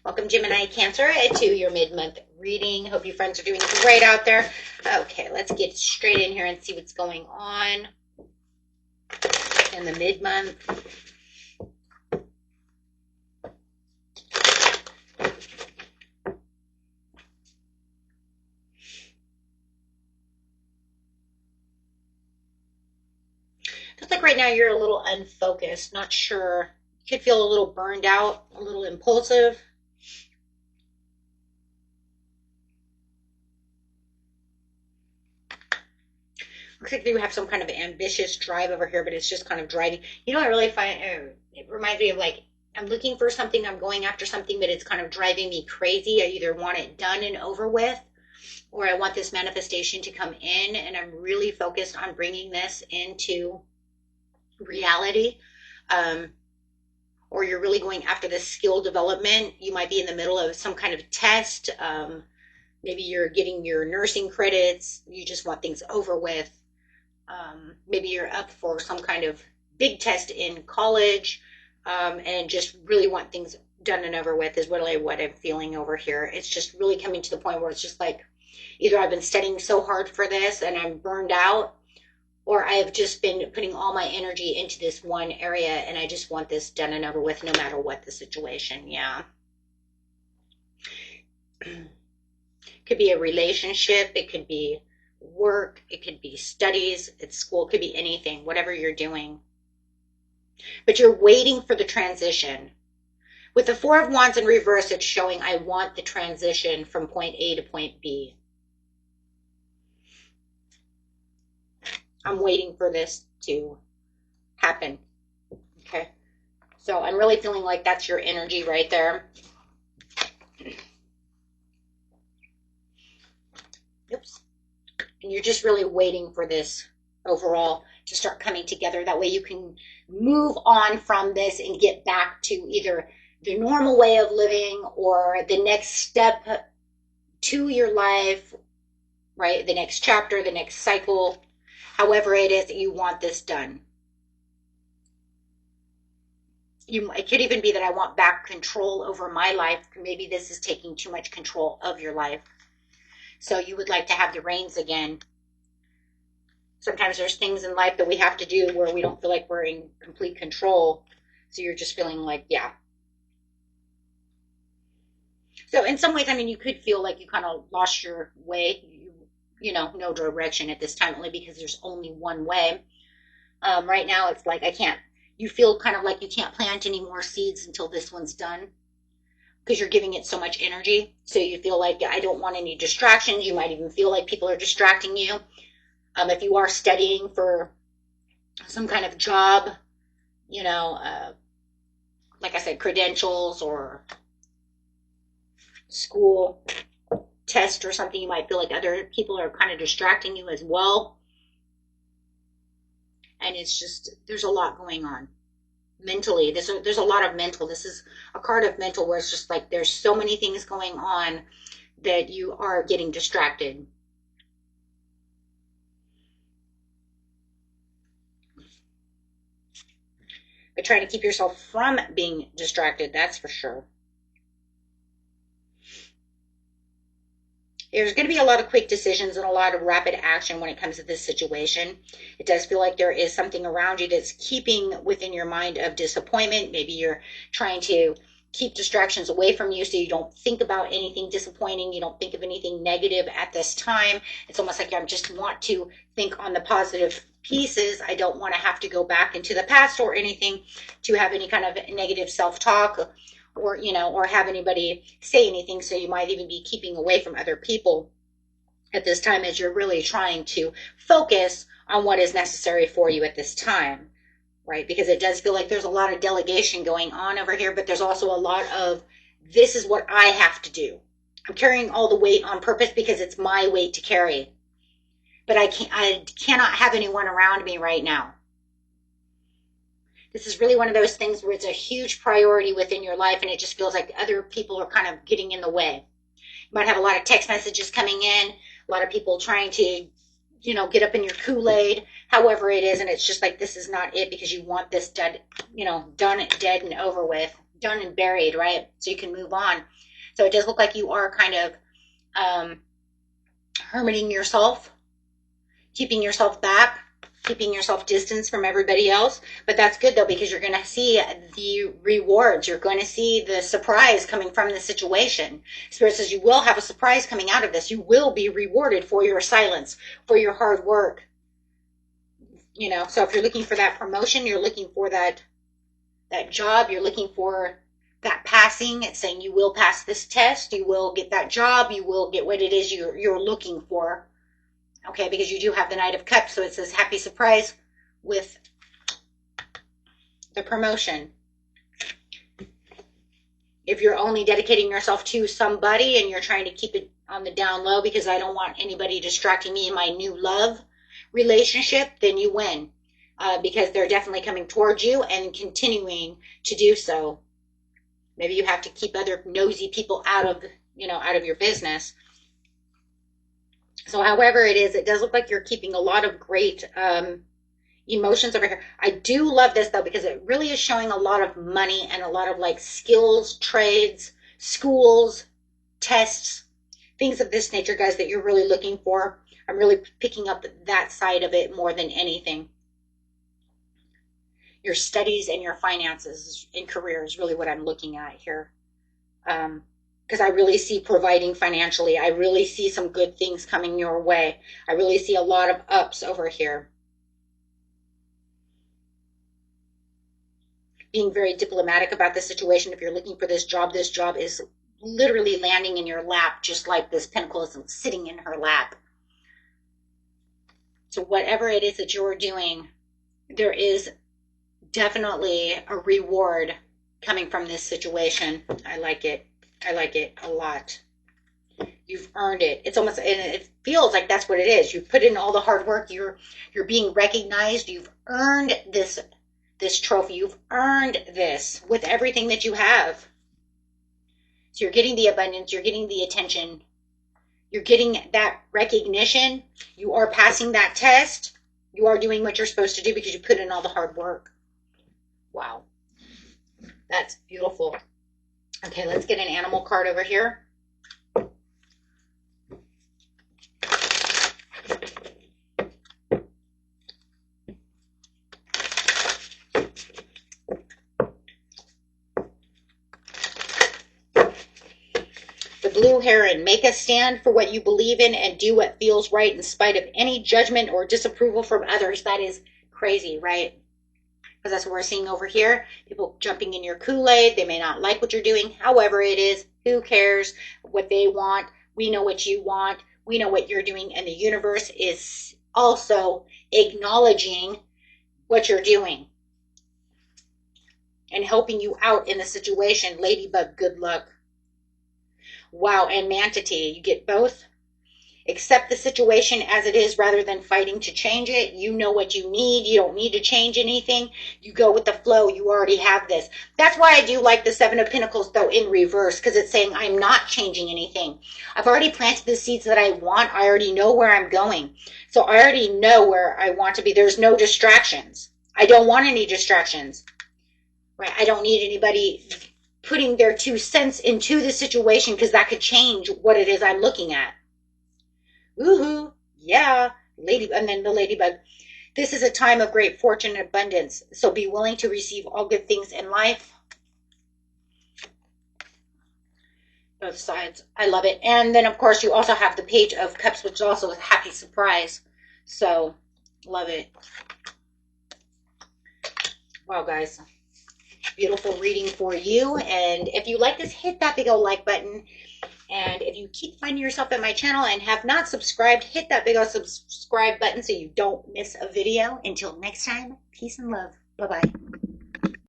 Welcome, Gemini, Cancer, to your mid-month reading. Hope you friends are doing great out there. Okay, let's get straight in here and see what's going on in the mid-month. Feels like right now you're a little unfocused, not sure. You could feel a little burned out, a little impulsive. Looks like you have some kind of ambitious drive over here, but it's just kind of driving. You know, I really find it reminds me of like I'm looking for something, I'm going after something, but it's kind of driving me crazy. I either want it done and over with, or I want this manifestation to come in, and I'm really focused on bringing this into reality. Or you're really going after this skill development. You might be in the middle of some kind of test. Maybe you're getting your nursing credits. You just want things over with. Maybe you're up for some kind of big test in college, and just really want things done and over with is really what I'm feeling over here. It's just really coming to the point where it's just like either I've been studying so hard for this and I'm burned out, or I have just been putting all my energy into this one area and I just want this done and over with no matter what the situation. Yeah. Could be a relationship. It could be work. It could be studies. It's school. It could be anything, whatever you're doing. But you're waiting for the transition. With the Four of Wands in reverse, it's showing I want the transition from point A to point B. I'm waiting for this to happen. Okay. So I'm really feeling like that's your energy right there. Oops. And you're just really waiting for this overall to start coming together. That way you can move on from this and get back to either the normal way of living or the next step to your life, right? The next chapter, the next cycle, however it is that you want this done. It could even be that I want back control over my life. Maybe this is taking too much control of your life. So you would like to have the reins again. Sometimes there's things in life that we have to do where we don't feel like we're in complete control. So you're just feeling like, yeah. So in some ways, I mean, you could feel like you kind of lost your way, no direction at this time, only because there's only one way. Right now, it's like you feel kind of like you can't plant any more seeds until this one's done because you're giving it so much energy. So you feel like I don't want any distractions. You might even feel like people are distracting you. If you are studying for some kind of job, like I said, credentials or school test or something, you might feel like other people are kind of distracting you as well. And it's just, there's a lot going on mentally. There's a lot of mental. This is a card of mental where it's just like there's so many things going on that you are getting distracted. But trying to keep yourself from being distracted, that's for sure. There's going to be a lot of quick decisions and a lot of rapid action when it comes to this situation. It does feel like there is something around you that's keeping within your mind of disappointment. Maybe you're trying to keep distractions away from you so you don't think about anything disappointing. You don't think of anything negative at this time. It's almost like I just want to think on the positive pieces. I don't want to have to go back into the past or anything to have any kind of negative self-talk or have anybody say anything. So you might even be keeping away from other people at this time as you're really trying to focus on what is necessary for you at this time, right? Because it does feel like there's a lot of delegation going on over here, but there's also a lot of, this is what I have to do. I'm carrying all the weight on purpose because it's my weight to carry. But I cannot have anyone around me right now. This is really one of those things where it's a huge priority within your life and it just feels like other people are kind of getting in the way. You might have a lot of text messages coming in, a lot of people trying to, get up in your Kool-Aid, however it is, and it's just like this is not it because you want this done, dead and over with done and buried, right? So you can move on. So it does look like you are kind of hermiting yourself, keeping yourself back, keeping yourself distanced from everybody else. But that's good though, because you're going to see the rewards. You're going to see the surprise coming from the situation. Spirit says you will have a surprise coming out of this. You will be rewarded for your silence, for your hard work. You know, so if you're looking for that promotion, you're looking for that job, you're looking for that passing, it's saying you will pass this test, you will get that job, you will get what it is you're looking for. Okay, because you do have the Knight of Cups, so it says happy surprise with the promotion. If you're only dedicating yourself to somebody and you're trying to keep it on the down low because I don't want anybody distracting me in my new love relationship, then you win. Because they're definitely coming towards you and continuing to do so. Maybe you have to keep other nosy people out of your business. So however it is, it does look like you're keeping a lot of great emotions over here. I do love this though, because it really is showing a lot of money and a lot of like skills, trades, schools, tests, things of this nature, guys, that you're really looking for. I'm really picking up that side of it more than anything. Your studies and your finances and career is really what I'm looking at here. Because I really see providing financially. I really see some good things coming your way. I really see a lot of ups over here. Being very diplomatic about the situation. If you're looking for this job is literally landing in your lap, just like this pentacle is sitting in her lap. So whatever it is that you're doing, there is definitely a reward coming from this situation. I like it. I like it a lot. You've earned it. It's almost, and it feels like that's what it is. You've put in all the hard work. You're being recognized. You've earned this trophy. You've earned this with everything that you have. So you're getting the abundance. You're getting the attention. You're getting that recognition. You are passing that test. You are doing what you're supposed to do because you put in all the hard work. Wow. That's beautiful. Okay, let's get an animal card over here. The blue heron, make a stand for what you believe in and do what feels right in spite of any judgment or disapproval from others. That is crazy, right? Because that's what we're seeing over here. People jumping in your Kool-Aid. They may not like what you're doing. However it is, who cares what they want? We know what you want. We know what you're doing. And the universe is also acknowledging what you're doing and helping you out in the situation. Ladybug, good luck. Wow, and Manatee, you get both. Accept the situation as it is rather than fighting to change it. You know what you need. You don't need to change anything. You go with the flow. You already have this. That's why I do like the Seven of Pentacles, though, in reverse, because it's saying I'm not changing anything. I've already planted the seeds that I want. I already know where I'm going. So I already know where I want to be. There's no distractions. I don't want any distractions. Right? I don't need anybody putting their 2 cents into the situation, because that could change what it is I'm looking at. Woohoo! Yeah, and then the ladybug. This is a time of great fortune and abundance, so be willing to receive all good things in life. Both sides. I love it. And then, of course, you also have the Page of Cups, which is also a happy surprise. So, love it. Wow, guys. Beautiful reading for you. And if you like this, hit that big old like button. And if you keep finding yourself at my channel and have not subscribed, hit that big old subscribe button so you don't miss a video. Until next time, peace and love. Bye-bye.